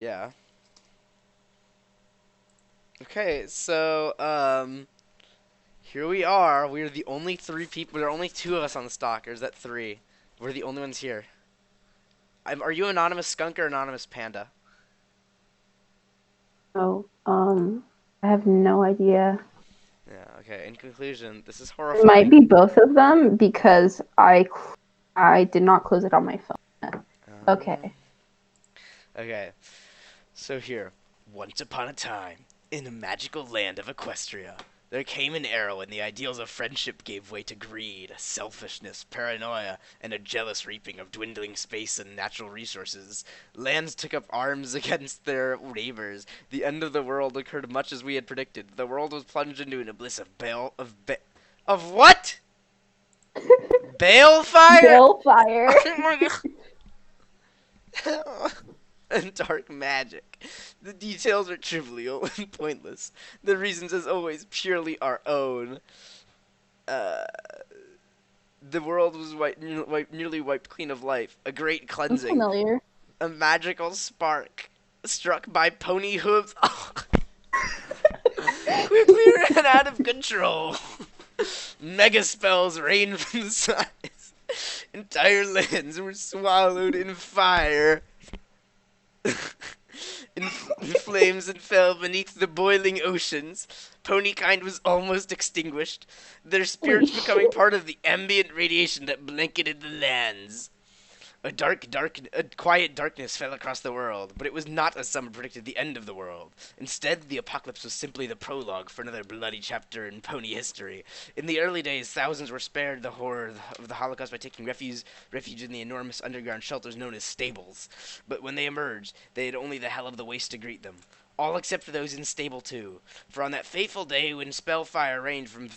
Yeah. Okay, so here we are. We are the only three people. There are only two of us on the stock. Or is that three? We're the only ones here. Are you anonymous skunk or anonymous panda? Oh, I have no idea. Yeah. Okay. In conclusion, this is It might horrifying. be both of them because I did not close it on my phone. Uh, Okay. okay. So here, once upon a time, in the magical land of Equestria, there came an era when the ideals of friendship gave way to greed, selfishness, paranoia, and a jealous reaping of dwindling space and natural resources. Lands took up arms against their neighbors. The end of the world occurred much as we had predicted. The world was plunged into an abyss of what? Balefire? Balefire. Oh my god. And dark magic. The details are trivial and pointless. The reasons, as always, purely our own. Uh, the world was nearly wiped clean of life. A great Sounds cleansing. familiar. A magical spark. Struck by pony hooves. Quickly ran out of control. Mega spells rained from the skies. Entire lands were swallowed in fire. In flames and fell beneath the boiling oceans. Ponykind was almost extinguished, their Holy spirits shit. becoming part of the ambient radiation that blanketed the lands. A quiet darkness fell across the world, but it was not, as some predicted, the end of the world. Instead, the apocalypse was simply the prologue for another bloody chapter in pony history. In the early days, thousands were spared the horror of the Holocaust by taking refuge in the enormous underground shelters known as stables. But when they emerged, they had only the hell of the waste to greet them. All except for those in Stable 2. For on that fateful day when spellfire rained from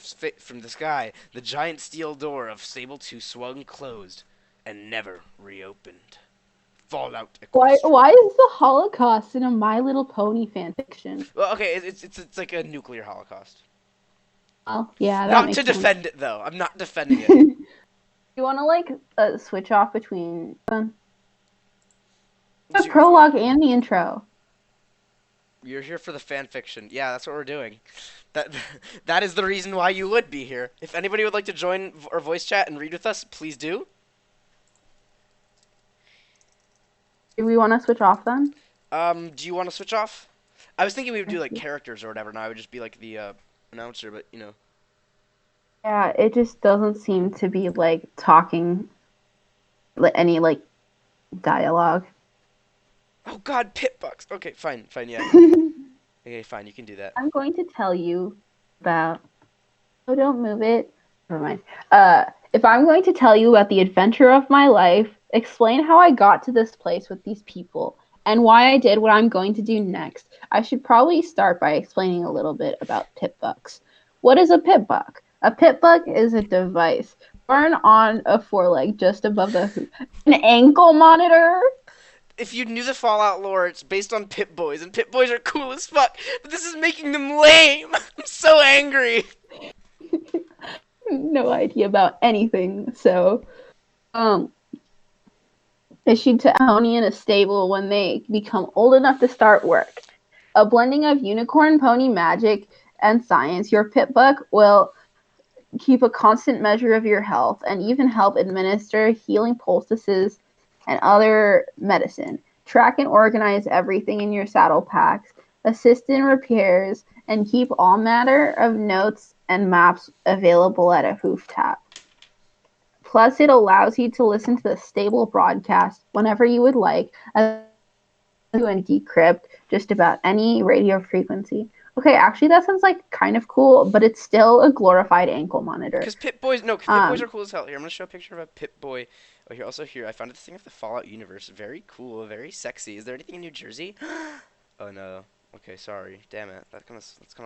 the sky, the giant steel door of Stable 2 swung closed and never reopened. Fallout Why Equestria. is the Holocaust in a My Little Pony fan fiction? Well, okay, it's like a nuclear holocaust. Oh, yeah, that Not to makes sense. defend it though. I'm not defending it. You want to switch off between the Dude, what? prologue and the intro? You're here for the fan fiction. Yeah, that's what we're doing. That that is the reason why you would be here. If anybody would like to join our voice chat and read with us, please do. Do we want to switch off then? Do you want to switch off? I was thinking we would do Thank like you. characters or whatever. Now I would just be like the announcer, but Yeah, it just doesn't seem to be like talking any like dialogue. Oh God, Pitbucks. Okay, fine, fine, yeah. Okay, fine, you can do that. I'm going to tell you about. Oh, don't move it. Never mind. If I'm going to tell you about the adventure of my life, explain how I got to this place with these people, and why I did what I'm going to do next, I should probably start by explaining a little bit about pip bucks. What is a pip buck? A pip buck is a device worn on a foreleg just above the hoop. An ankle monitor? If you knew the Fallout lore, it's based on Pit Boys, and Pit Boys are cool as fuck, but this is making them lame. I'm so angry. No idea about anything. So, um, issued to Pony in a stable when they become old enough to start work. A blending of unicorn pony magic and science, your pit buck will keep a constant measure of your health and even help administer healing poultices and other medicine. Track and organize everything in your saddle packs, assist in repairs, and keep all matter of notes and maps available at a hoof tap. Plus, it allows you to listen to the stable broadcast whenever you would like, and decrypt just about any radio frequency. Okay, actually, that sounds like kind of cool, but it's still a glorified ankle monitor. Because Pit Boys, no, Pit Boys are Um, cool as hell. Here, I'm gonna show a picture of a Pit Boy. Oh, here, also here, I found this thing of the Fallout universe. Very cool, very sexy. Is there anything in New Jersey? Oh no. Okay, sorry. Damn it. That's kind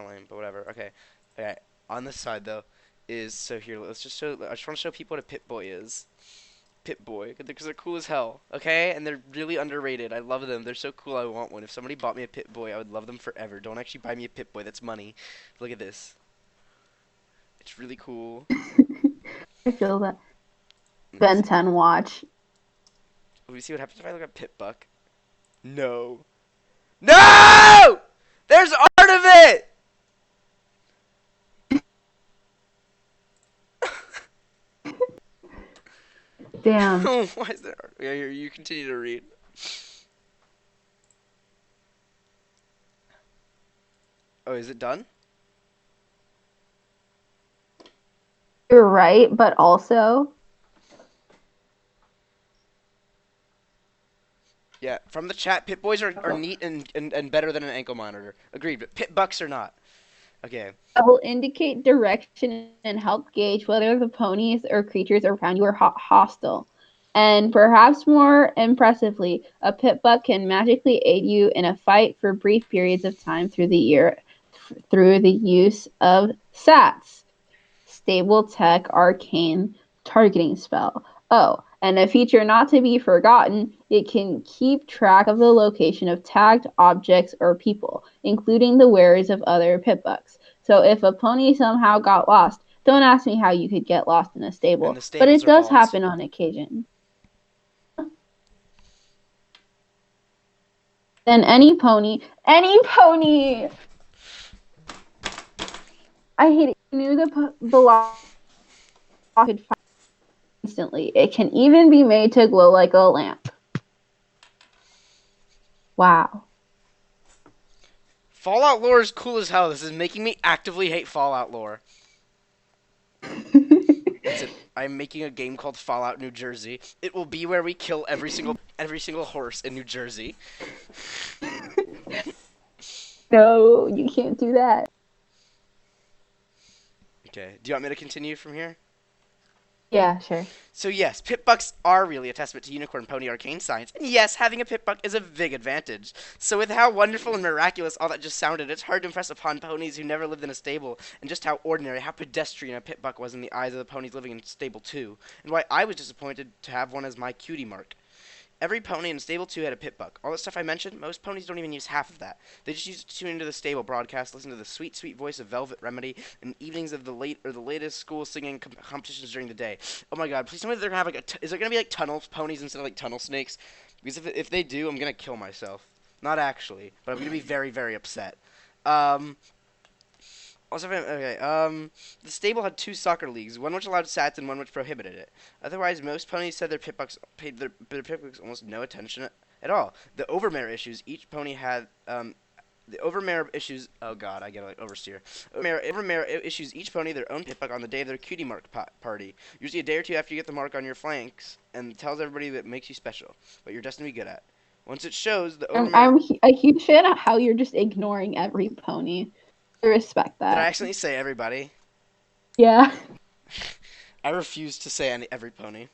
of lame, but whatever. Okay. Okay. On this side though, is so here. Let's just show. I just want to show people what a Pit Boy is. Pit Boy, because they're cool as hell. Okay, and they're really underrated. I love them. They're so cool. I want one. If somebody bought me a Pit Boy, I would love them forever. Don't actually buy me a Pit Boy. That's money. Look at this. It's really cool. I feel that. Let me Ben see. 10 watch. Let me see what happens if I look at Pit Buck. No. No! There's art of it! Damn. Why is there art? Yeah, here, you continue to read. Oh, is it done? You're right, but also Yeah, from the chat, pit boys are neat and better than an ankle monitor. Agreed, but pit bucks are not. Okay. will indicate direction and help gauge whether the ponies or creatures around you are hostile. And perhaps more impressively, a pit buck can magically aid you in a fight for brief periods of time through the year through the use of SATs, Stable Tech Arcane Targeting Spell. Oh, and a feature not to be forgotten, it can keep track of the location of tagged objects or people, including the wearers of other pit bucks. So if a pony somehow got lost, don't ask me how you could get lost in a And stable, the but stables it are does vaults. happen on occasion. Then any pony! I hate it. I knew the lock could find instantly. It can even be made to glow like a lamp. Wow. Fallout lore is cool as hell. This is making me actively hate Fallout lore. That's it. I'm making a game called Fallout New Jersey. It will be where we kill every single horse in New Jersey. No, you can't do that. Okay. Do you want me to continue from here? Yeah, sure. So yes, pit bucks are really a testament to unicorn pony arcane science, and yes, having a pit buck is a big advantage. So with how wonderful and miraculous all that just sounded, it's hard to impress upon ponies who never lived in a stable, and just how ordinary, how pedestrian a pit buck was in the eyes of the ponies living in stable 2, and why I was disappointed to have one as my cutie mark. Every pony in stable 2 had a pit buck. All the stuff I mentioned, most ponies don't even use half of that. They just use it to tune into the stable broadcast, listen to the sweet, sweet voice of Velvet Remedy, and evenings of the latest school singing competitions during the day. Oh my god, please tell me that they're gonna have is there gonna be like tunnel ponies instead of like tunnel snakes? Because if they do, I'm gonna kill myself. Not actually, but I'm gonna be very, very upset. Um, Also, okay, the stable had two soccer leagues, one which allowed sats and one which prohibited it. Otherwise, most ponies said their pit bucks paid their pit bucks almost no attention at all. The overmare issues each pony had, the overmare issues, oh god, I get like oversteer. Overmare issues each pony their own pit buck on the day of their cutie mark party. Usually a day or two after you get the mark on your flanks, and tells everybody that makes you special, what you're destined to be good at. Once it shows, the overmare... I'm a huge fan of how you're just ignoring every pony. I respect Did I that. accidentally say everybody? Yeah. I refuse to say every pony.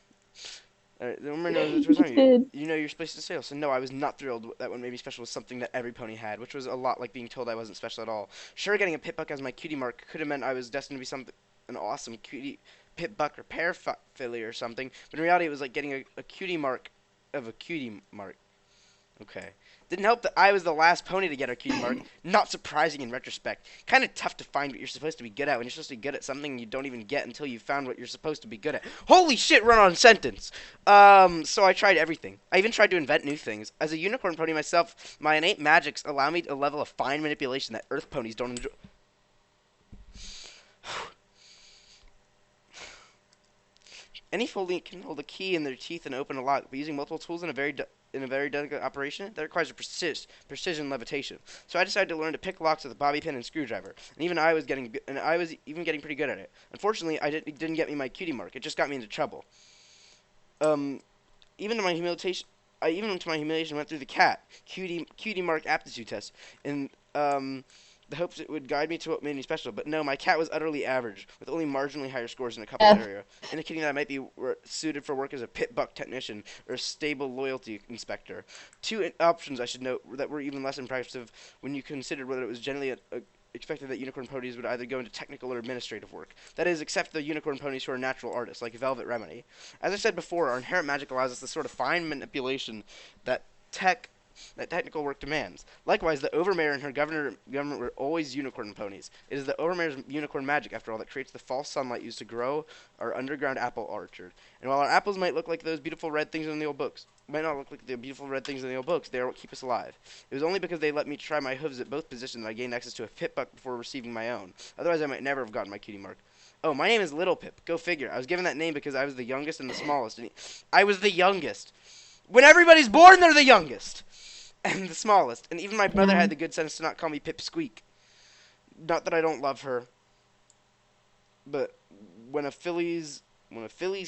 The owner knows which You was on you. did. You know you're supposed to say. So no, I was not thrilled that what made me special was something that every pony had, which was a lot like being told I wasn't special at all. Sure, getting a pit buck as my cutie mark could have meant I was destined to be an awesome cutie pit buck or pear filly or something, but in reality it was like getting a cutie mark of a cutie mark. Okay. Didn't help that I was the last pony to get a cutie mark. Not surprising in retrospect. Kind of tough to find what you're supposed to be good at when you're supposed to be good at something you don't even get until you found what you're supposed to be good at. Holy shit, run-on sentence! So I tried everything. I even tried to invent new things. As a unicorn pony myself, my innate magics allow me a level of fine manipulation that earth ponies don't enjoy. Any foley can hold a key in their teeth and open a lock, but using multiple tools in a very delicate operation that requires a precision levitation. So I decided to learn to pick locks with a bobby pin and screwdriver, and I was even getting pretty good at it. Unfortunately, it didn't get me my cutie mark. It just got me into trouble. Um, even to my humiliation, went through the cutie mark aptitude test, and the hopes it would guide me to what made me special. But no, my cat was utterly average, with only marginally higher scores in a couple F. areas, indicating that I might be suited for work as a pit buck technician or a stable loyalty inspector. Two options, I should note, that were even less impressive when you considered whether it was generally expected that unicorn ponies would either go into technical or administrative work. That is, except the unicorn ponies who are natural artists, like Velvet Remedy. As I said before, our inherent magic allows us the sort of fine manipulation that tech that technical work demands. Likewise, the Overmare and her government were always unicorn ponies. It is the Overmare's unicorn magic, after all, that creates the false sunlight used to grow our underground apple orchard. And while our apples might look like those beautiful red things in the old books, might not look like the beautiful red things in the old books, they are what keep us alive. It was only because they let me try my hooves at both positions that I gained access to a pip buck before receiving my own. Otherwise, I might never have gotten my cutie mark. Oh, my name is Little Pip. Go figure. I was given that name because I was the youngest and the smallest. I was the youngest. When everybody's born, they're the youngest and the smallest. And even my mother Yeah. had the good sense to not call me Pip Squeak. Not that I don't love her, but when a Philly's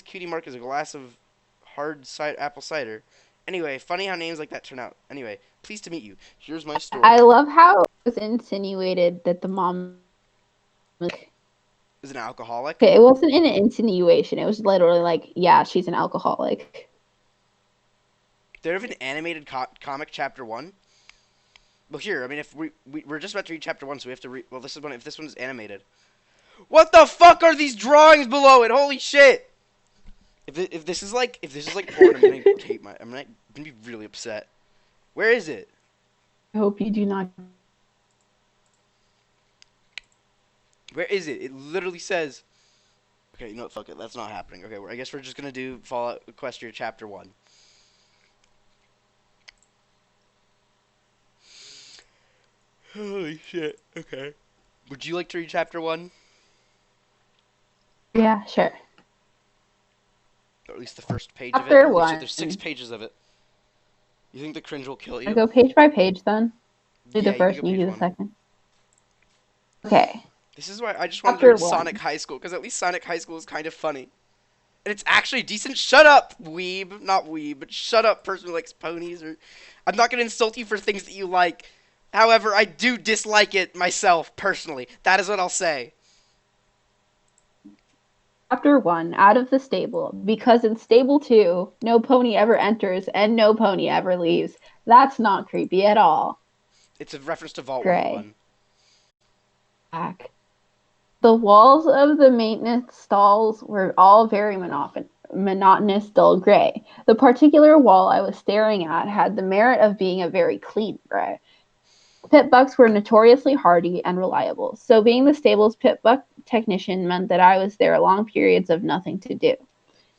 cutie mark is a glass of hard apple cider. Anyway, funny how names like that turn out. Anyway, pleased to meet you. Here's my story. I love how it was insinuated that the mom was. Is an alcoholic? Okay, it wasn't an insinuation. It was literally like, yeah, she's an alcoholic. There have an animated comic chapter 1. Well, here, I mean, if we're just about to read chapter 1, so we have to read. Well, this is one. If this one is animated. What the fuck are these drawings below it? Holy shit! If this is like porn, I'm gonna be really upset. Where is it? I hope you do not. Where is it? It literally says. Okay, you know what? Fuck it. That's not happening. Okay, I guess we're just gonna do Fallout Equestria chapter 1. Holy shit. Okay. Would you like to read chapter 1? Yeah, sure. Or at least the first page Chapter of it? Holy shit, 1. there's 6 pages of it. You think the cringe will kill I you? go page by page then. Do Yeah, the you can first go and you page do the 1. second. Okay. This is why I just wanted to Chapter read 1. Sonic High School, because at least Sonic High School is kind of funny. And it's actually decent. Shut up, weeb. Not weeb, but shut up, person who likes ponies. Or I'm not going to insult you for things that you like. However, I do dislike it myself, personally. That is what I'll say. Chapter 1. Out of the stable. Because in stable 2, no pony ever enters and no pony ever leaves. That's not creepy at all. It's a reference to Vault Gray. 101. Back. The walls of the maintenance stalls were all very monotonous, dull gray. The particular wall I was staring at had the merit of being a very clean gray. Pit bucks were notoriously hardy and reliable, so being the stable's pit buck technician meant that I was there long periods of nothing to do.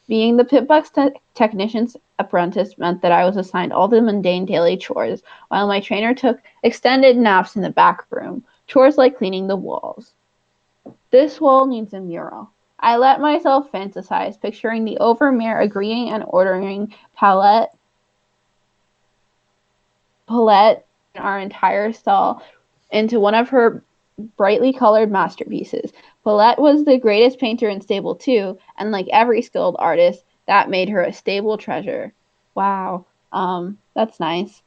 Being the pit buck's technician's apprentice meant that I was assigned all the mundane daily chores, while my trainer took extended naps in the back room, chores like cleaning the walls. This wall needs a mural. I let myself fantasize, picturing the Overmare agreeing and ordering Palette our entire stall into one of her brightly colored masterpieces. Paulette was the greatest painter in Stable 2, and like every skilled artist, that made her a stable treasure. Wow. That's nice.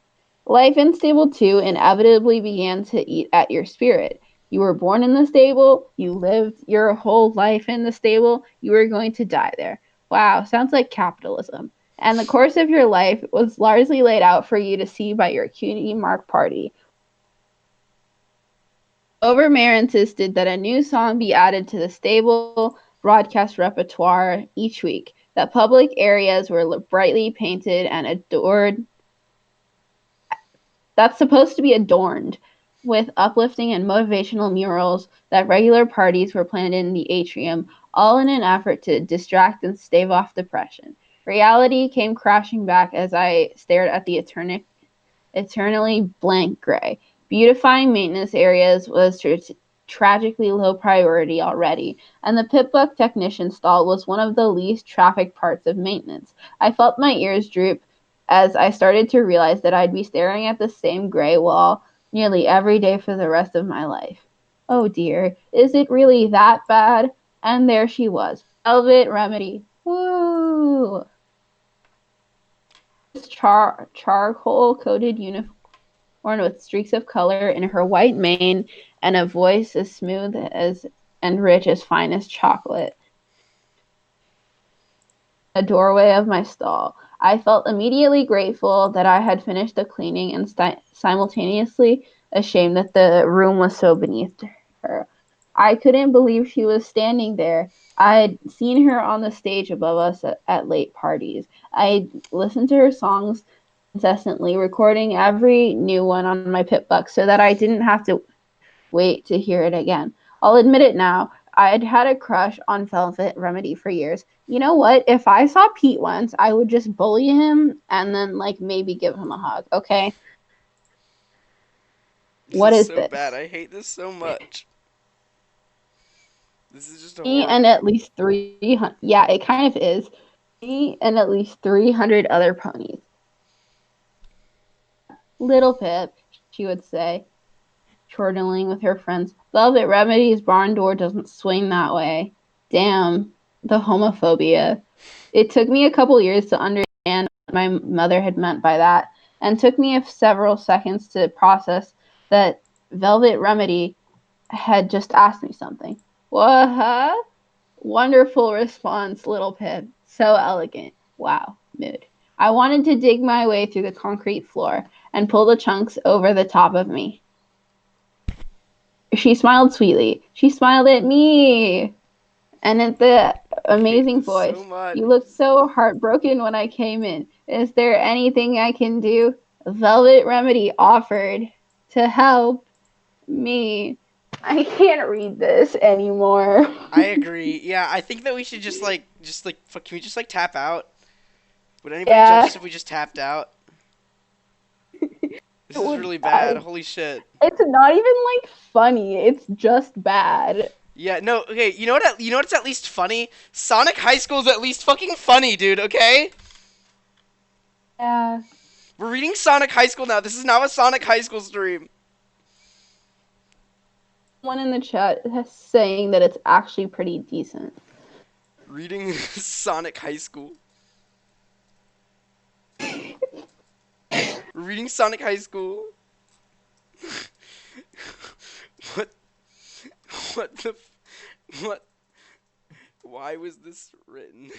Life in Stable 2 inevitably began to eat at your spirit. You were born in the stable, you lived your whole life in the stable, you were going to die there. Wow, sounds like capitalism. And the course of your life was largely laid out for you to see by your cutie mark party. Overmare insisted that a new song be added to the stable broadcast repertoire each week, that public areas were brightly painted and adored. That's supposed to be adorned with uplifting and motivational murals, that regular parties were planned in the atrium, all in an effort to distract and stave off depression. Reality came crashing back as I stared at the eternally blank gray. Beautifying maintenance areas was tragically low priority already, and the pitbuck technician stall was one of the least trafficked parts of maintenance. I felt my ears droop as I started to realize that I'd be staring at the same gray wall nearly every day for the rest of my life. Oh dear, is it really that bad? And there she was, Velvet Remedy. Woo! Charcoal-coated uniform with streaks of color in her white mane and a voice as smooth as and rich as finest chocolate. A doorway of my stall. I felt immediately grateful that I had finished the cleaning and simultaneously ashamed that the room was so beneath her. I couldn't believe she was standing there. I'd seen her on the stage above us at late parties. I'd listened to her songs incessantly, recording every new one on my Pitbook so that I didn't have to wait to hear it again. I'll admit it now. I had had a crush on Velvet Remedy for years. You know what? If I saw Pete once, I would just bully him and then like maybe give him a hug. Okay? This What is is so bad. this? I hate this so much. This is just a Me and horrible. at least 300. Yeah, it kind of is. Me and at least 300 other ponies. Little Pip, she would say, chortling with her friends. Velvet Remedy's barn door doesn't swing that way. Damn, the homophobia. It took me a couple years to understand what my mother had meant by that, and took me several seconds to process that Velvet Remedy had just asked me something. What? Wonderful response, little Pip. So elegant. Wow, mood. I wanted to dig my way through the concrete floor and pull the chunks over the top of me. She smiled sweetly. She smiled at me. And at the I hate amazing this so voice, much. you looked so heartbroken when I came in. Is there anything I can do? Velvet Remedy offered to help me. I can't read this anymore. I agree. Yeah, I think that we should can we just like tap out? Would anybody judge Yeah, us if we just tapped out? This it is would. really bad. Holy shit. It's not even like funny. It's just bad. Yeah, no, okay, you know what? You know what's at least funny? Sonic High School is at least fucking funny, dude. Okay, Yeah. we're reading Sonic High School now. This is now a Sonic High School stream. Someone in the chat has saying that it's actually pretty decent. Reading Sonic High School. We're reading Sonic High School. What? What the? What? Why was this written?